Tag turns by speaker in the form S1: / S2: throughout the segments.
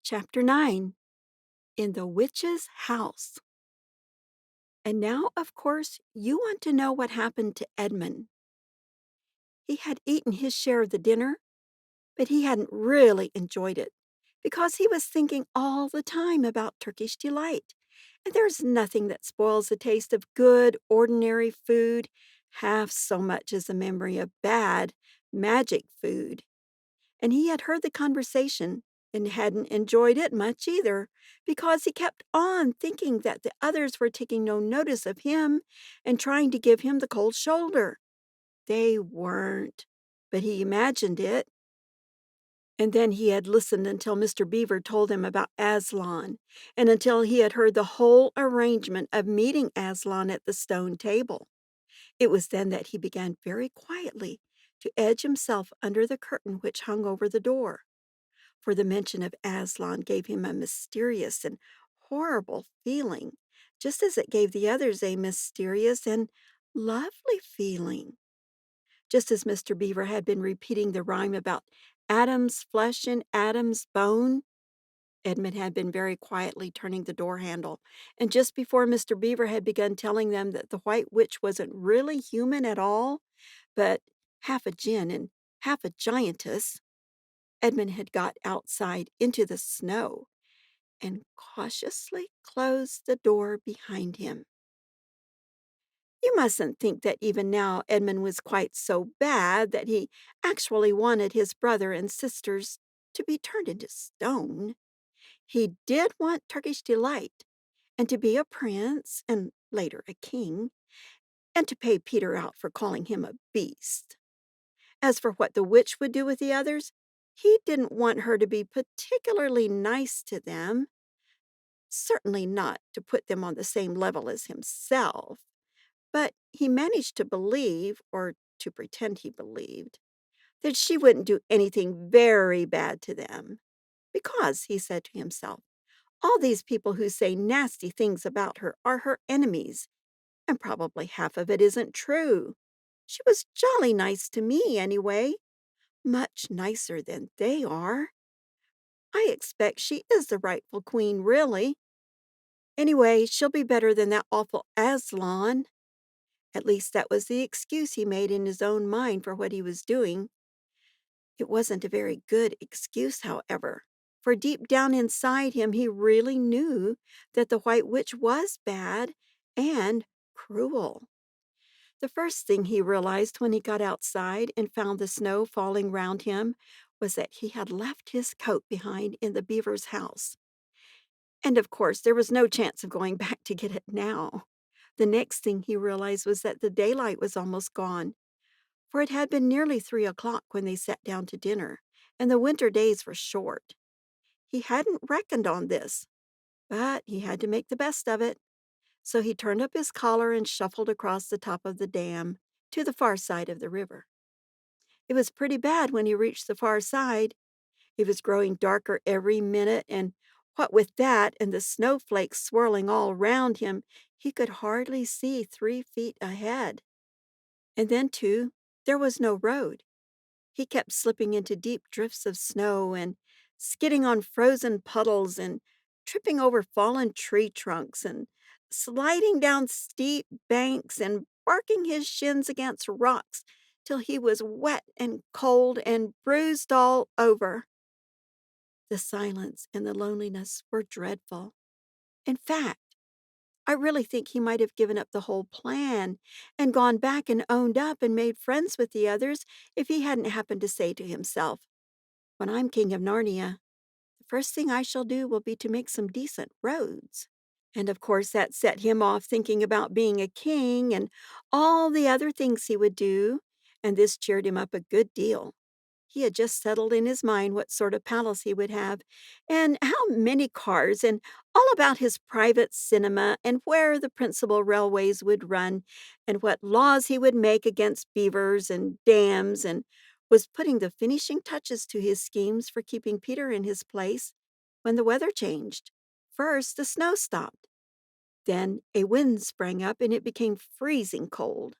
S1: Chapter 9 In the Witch's House. And now, of course, you want to know what happened to Edmund. He had eaten his share of the dinner, but he hadn't really enjoyed it because he was thinking all the time about Turkish delight. And there's nothing that spoils the taste of good, ordinary food half so much as the memory of bad, magic food. And he had heard the conversation and hadn't enjoyed it much either, because he kept on thinking that the others were taking no notice of him and trying to give him the cold shoulder. They weren't, but he imagined it. And then he had listened until Mr. Beaver told him about Aslan, and until he had heard the whole arrangement of meeting Aslan at the stone table. It was then that he began very quietly to edge himself under the curtain which hung over the door, for the mention of Aslan gave him a mysterious and horrible feeling, just as it gave the others a mysterious and lovely feeling. Just as Mr. Beaver had been repeating the rhyme about Adam's flesh and Adam's bone, Edmund had been very quietly turning the door handle, and just before Mr. Beaver had begun telling them that the White Witch wasn't really human at all, but half a djinn and half a giantess, Edmund had got outside into the snow and cautiously closed the door behind him. You mustn't think that even now Edmund was quite so bad that he actually wanted his brother and sisters to be turned into stone. He did want Turkish delight, and to be a prince, and later a king, and to pay Peter out for calling him a beast. As for what the witch would do with the others, he didn't want her to be particularly nice to them, certainly not to put them on the same level as himself. But he managed to believe, or to pretend he believed, that she wouldn't do anything very bad to them. Because, he said to himself, all these people who say nasty things about her are her enemies, and probably half of it isn't true. She was jolly nice to me, anyway. Much nicer than they are. I expect she is the rightful queen, really. Anyway, she'll be better than that awful Aslan. At least that was the excuse he made in his own mind for what he was doing. It wasn't a very good excuse, however, for deep down inside him he really knew that the White Witch was bad and cruel. The first thing he realized when he got outside and found the snow falling round him was that he had left his coat behind in the beaver's house. And of course, there was no chance of going back to get it now. The next thing he realized was that the daylight was almost gone, for it had been nearly 3 o'clock when they sat down to dinner, and the winter days were short. He hadn't reckoned on this, but he had to make the best of it. So he turned up his collar and shuffled across the top of the dam to the far side of the river. It was pretty bad when he reached the far side. It was growing darker every minute, and what with that and the snowflakes swirling all round him, he could hardly see 3 feet ahead. And then, too, there was no road. He kept slipping into deep drifts of snow and skidding on frozen puddles and tripping over fallen tree trunks and sliding down steep banks and barking his shins against rocks till he was wet and cold and bruised all over. The silence and the loneliness were dreadful. In fact, I really think he might have given up the whole plan and gone back and owned up and made friends with the others if he hadn't happened to say to himself, when I'm king of Narnia, the first thing I shall do will be to make some decent roads. And of course, that set him off thinking about being a king and all the other things he would do, and this cheered him up a good deal. He had just settled in his mind what sort of palace he would have, and how many cars, and all about his private cinema, and where the principal railways would run, and what laws he would make against beavers and dams, and was putting the finishing touches to his schemes for keeping Peter in his place when the weather changed. First, the snow stopped. Then a wind sprang up, and it became freezing cold.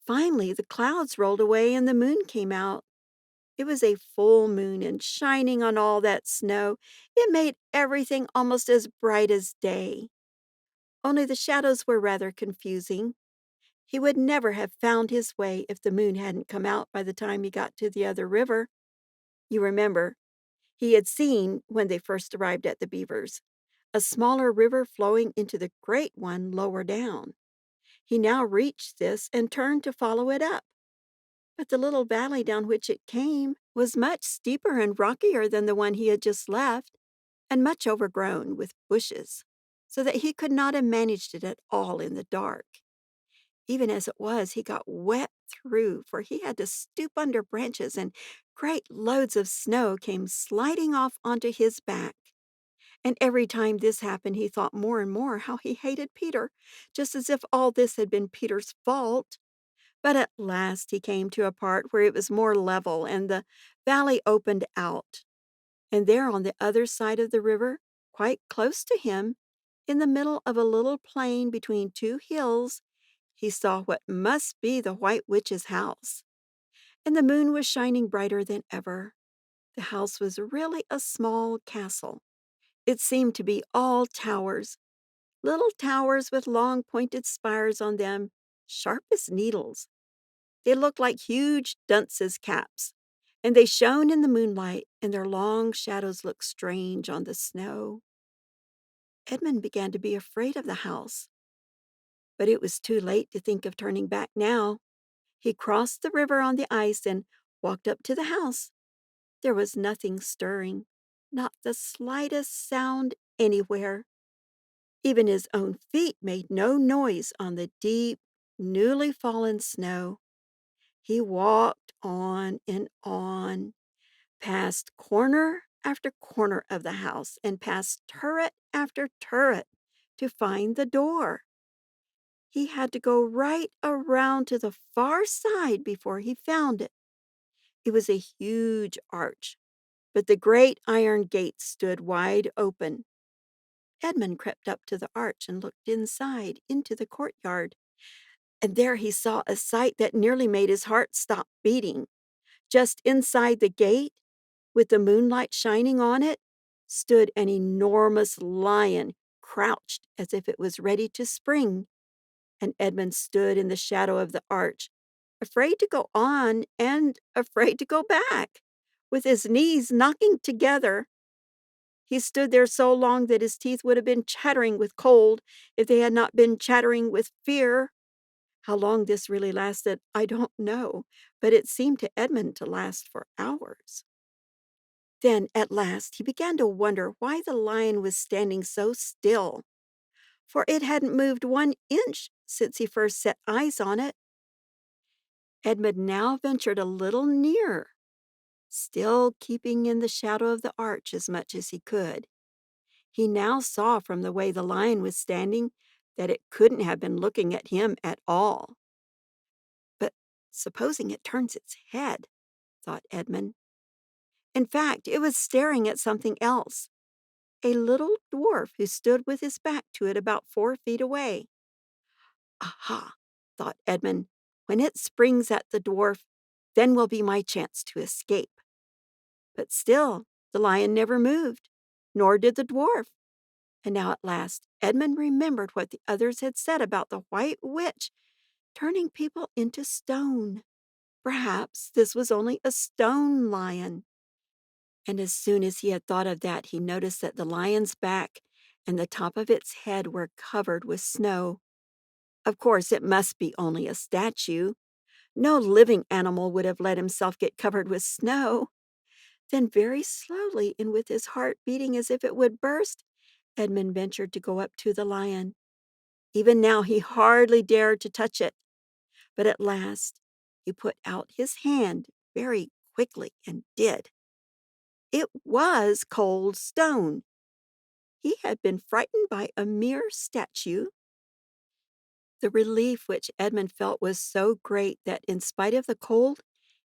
S1: Finally, the clouds rolled away, and the moon came out. It was a full moon, and shining on all that snow, it made everything almost as bright as day. Only the shadows were rather confusing. He would never have found his way if the moon hadn't come out by the time he got to the other river. You remember, he had seen, when they first arrived at the beavers, a smaller river flowing into the great one lower down. He now reached this and turned to follow it up. But the little valley down which it came was much steeper and rockier than the one he had just left, and much overgrown with bushes, so that he could not have managed it at all in the dark. Even as it was, he got wet through, for he had to stoop under branches, and great loads of snow came sliding off onto his back. And every time this happened, he thought more and more how he hated Peter, just as if all this had been Peter's fault. But at last he came to a part where it was more level and the valley opened out. And there on the other side of the river, quite close to him, in the middle of a little plain between two hills, he saw what must be the White Witch's house. And the moon was shining brighter than ever. The house was really a small castle. It seemed to be all towers, little towers with long pointed spires on them, sharp as needles. They looked like huge dunces' caps, and they shone in the moonlight, and their long shadows looked strange on the snow. Edmund began to be afraid of the house, but it was too late to think of turning back now. He crossed the river on the ice and walked up to the house. There was nothing stirring, not the slightest sound anywhere. Even his own feet made no noise on the deep, newly fallen snow. He walked on and on, past corner after corner of the house, and past turret after turret to find the door. He had to go right around to the far side before he found it. It was a huge arch, but the great iron gate stood wide open. Edmund crept up to the arch and looked inside into the courtyard, and there he saw a sight that nearly made his heart stop beating. Just inside the gate, with the moonlight shining on it, stood an enormous lion, crouched as if it was ready to spring. And Edmund stood in the shadow of the arch, afraid to go on and afraid to go back, with his knees knocking together. He stood there so long that his teeth would have been chattering with cold if they had not been chattering with fear. How long this really lasted, I don't know, but it seemed to Edmund to last for hours. Then, at last, he began to wonder why the lion was standing so still, for it hadn't moved 1 inch since he first set eyes on it. Edmund now ventured a little nearer, still keeping in the shadow of the arch as much as he could. He now saw from the way the lion was standing that it couldn't have been looking at him at all. But supposing it turns its head, thought Edmund. In fact, it was staring at something else, a little dwarf who stood with his back to it about 4 feet away. Aha, thought Edmund, when it springs at the dwarf, then will be my chance to escape. But still, the lion never moved, nor did the dwarf. And now at last, Edmund remembered what the others had said about the White Witch turning people into stone. Perhaps this was only a stone lion. And as soon as he had thought of that, he noticed that the lion's back and the top of its head were covered with snow. Of course, it must be only a statue. No living animal would have let himself get covered with snow. Then very slowly, and with his heart beating as if it would burst, Edmund ventured to go up to the lion. Even now he hardly dared to touch it, but at last he put out his hand very quickly and did. It was cold stone. He had been frightened by a mere statue. The relief which Edmund felt was so great that, in spite of the cold,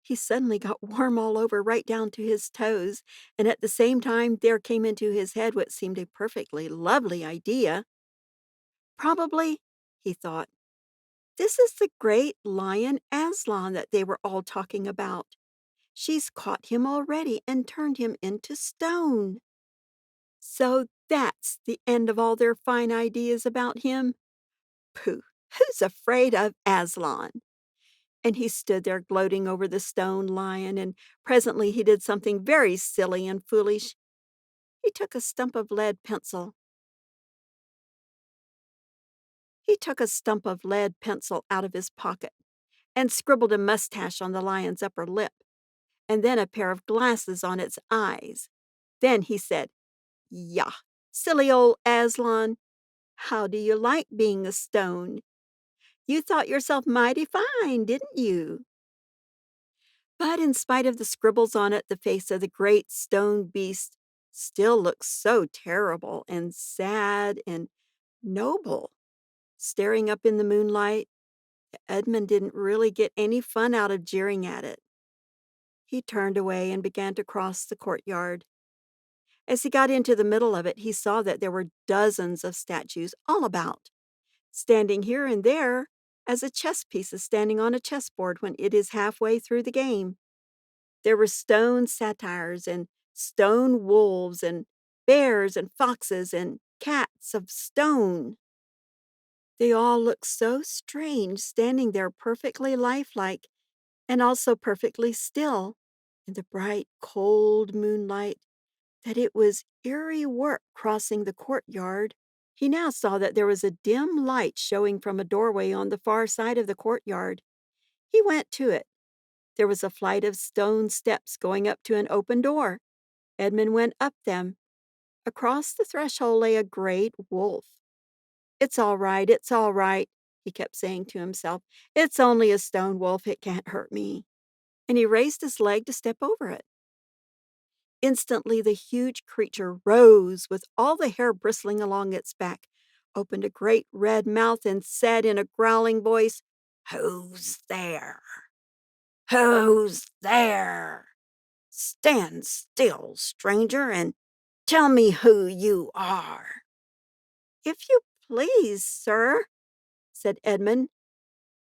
S1: he suddenly got warm all over right down to his toes, and at the same time there came into his head what seemed a perfectly lovely idea. Probably, he thought, this is the great lion Aslan that they were all talking about. She's caught him already and turned him into stone. So that's the end of all their fine ideas about him? Pooh! Who's afraid of Aslan?" And he stood there gloating over the stone lion, and presently he did something very silly and foolish. He took a stump of lead pencil. He took a stump of lead pencil out of his pocket and scribbled a mustache on the lion's upper lip, and then a pair of glasses on its eyes. Then he said, "Yah, silly old Aslan, how do you like being a stone? You thought yourself mighty fine, didn't you?" But in spite of the scribbles on it, the face of the great stone beast still looked so terrible and sad and noble. Staring up in the moonlight, Edmund didn't really get any fun out of jeering at it. He turned away and began to cross the courtyard. As he got into the middle of it, he saw that there were dozens of statues all about, standing here and there as a chess piece is standing on a chessboard when it is halfway through the game. There were stone satyrs and stone wolves and bears and foxes and cats of stone. They all looked so strange, standing there perfectly lifelike and also perfectly still in the bright, cold moonlight, that it was eerie work crossing the courtyard. He now saw that there was a dim light showing from a doorway on the far side of the courtyard. He went to it. There was a flight of stone steps going up to an open door. Edmund went up them. Across the threshold lay a great wolf. It's all right," he kept saying to himself. "It's only a stone wolf, it can't hurt me." And he raised his leg to step over it. Instantly the huge creature rose with all the hair bristling along its back, opened a great red mouth, and said in a growling voice, "Who's there? Who's there? Stand still, stranger, and tell me who you are." "If you please, sir," said Edmund,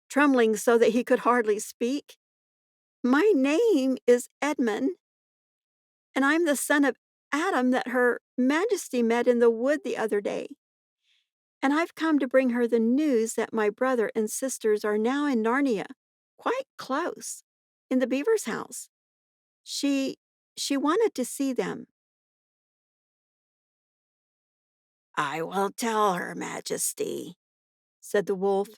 S1: trembling so that he could hardly speak, "my name is Edmund, and I'm the son of Adam that Her Majesty met in the wood the other day. And I've come to bring her the news that my brother and sisters are now in Narnia, quite close, in the beaver's house. She wanted to see them." "I will tell Her Majesty," said the wolf.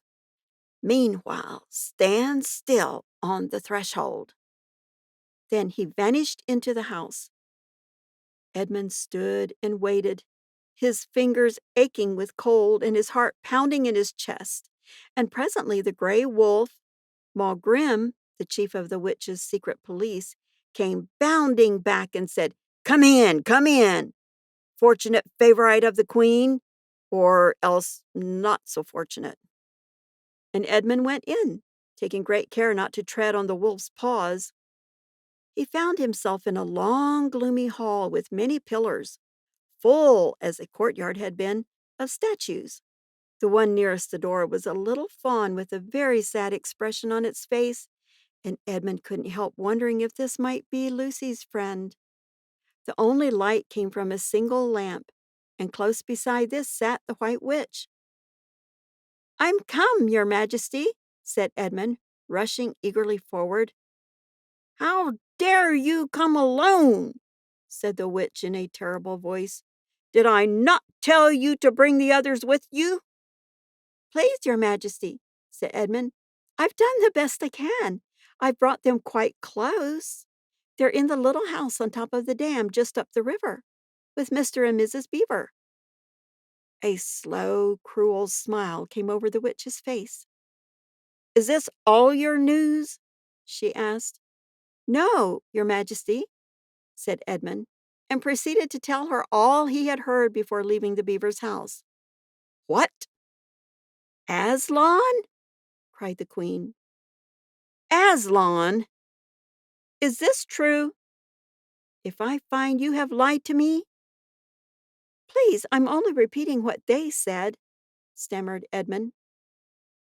S1: "Meanwhile, stand still on the threshold." Then he vanished into the house. Edmund stood and waited, his fingers aching with cold and his heart pounding in his chest. And presently the gray wolf, Maugrim, the chief of the witches' secret police, came bounding back and said, "Come in, come in, fortunate favorite of the queen, or else not so fortunate." And Edmund went in, taking great care not to tread on the wolf's paws. He found himself in a long, gloomy hall with many pillars, full, as the courtyard had been, of statues. The one nearest the door was a little fawn with a very sad expression on its face, and Edmund couldn't help wondering if this might be Lucy's friend. The only light came from a single lamp, and close beside this sat the White Witch. "I'm come, your Majesty," said Edmund, rushing eagerly forward. "How dare you come alone?" said the witch in a terrible voice. "Did I not tell you to bring the others with you?" "Please, your Majesty," said Edmund, "I've done the best I can. I've brought them quite close. They're in the little house on top of the dam just up the river, with Mr. and Mrs. Beaver." A slow, cruel smile came over the witch's face. "Is this all your news?" she asked. "No, your Majesty," said Edmund, and proceeded to tell her all he had heard before leaving the beaver's house. "What? Aslan?" cried the queen. "Aslan? Is this true? If I find you have lied to me—" "Please, I'm only repeating what they said," stammered Edmund.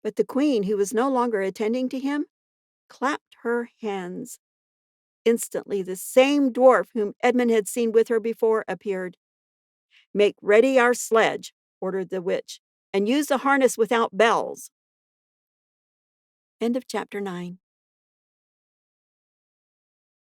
S1: But the queen, who was no longer attending to him, clapped her hands. Instantly, the same dwarf whom Edmund had seen with her before appeared. "Make ready our sledge," ordered the witch, "and use the harness without bells." End of chapter 9.